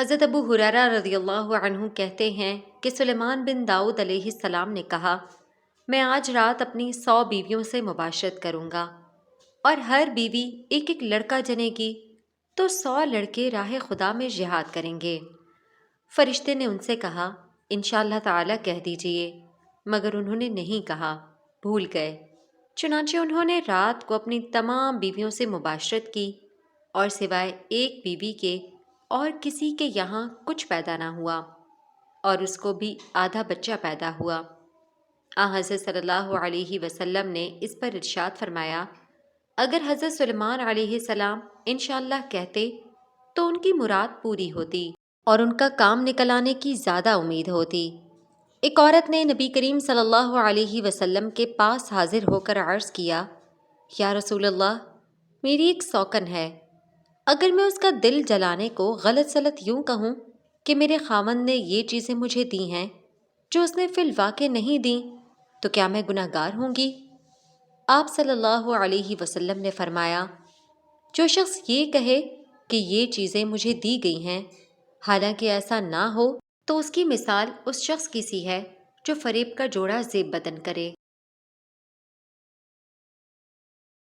حضرت ابو ہریرہ رضی اللہ عنہ کہتے ہیں کہ سلیمان بن داؤد علیہ السلام نے کہا، میں آج رات اپنی 100 بیویوں سے مباشرت کروں گا، اور ہر بیوی ایک ایک لڑکا جنے گی تو 100 لڑکے راہ خدا میں جہاد کریں گے۔ فرشتے نے ان سے کہا، انشاءاللہ تعالی کہہ دیجئے، مگر انہوں نے نہیں کہا، بھول گئے۔ چنانچہ انہوں نے رات کو اپنی تمام بیویوں سے مباشرت کی، اور سوائے ایک بیوی کے اور کسی کے یہاں کچھ پیدا نہ ہوا، اور اس کو بھی آدھا بچہ پیدا ہوا۔ حضرت صلی اللہ علیہ وسلم نے اس پر ارشاد فرمایا، اگر حضرت سلیمان علیہ السلام انشاءاللہ کہتے تو ان کی مراد پوری ہوتی اور ان کا کام نکل آنے کی زیادہ امید ہوتی۔ ایک عورت نے نبی کریم صلی اللہ علیہ وسلم کے پاس حاضر ہو کر عرض کیا، یا رسول اللہ، میری ایک سوکن ہے، اگر میں اس کا دل جلانے کو غلط سلط یوں کہوں کہ میرے خاوند نے یہ چیزیں مجھے دی ہیں جو اس نے فی الواقع نہیں دیں تو کیا میں گناہ گار ہوں گی؟ آپ صلی اللہ علیہ وسلم نے فرمایا، جو شخص یہ کہے کہ یہ چیزیں مجھے دی گئی ہیں حالانکہ ایسا نہ ہو تو اس کی مثال اس شخص کی سی ہے جو فریب کا جوڑا زیب بدن کرے۔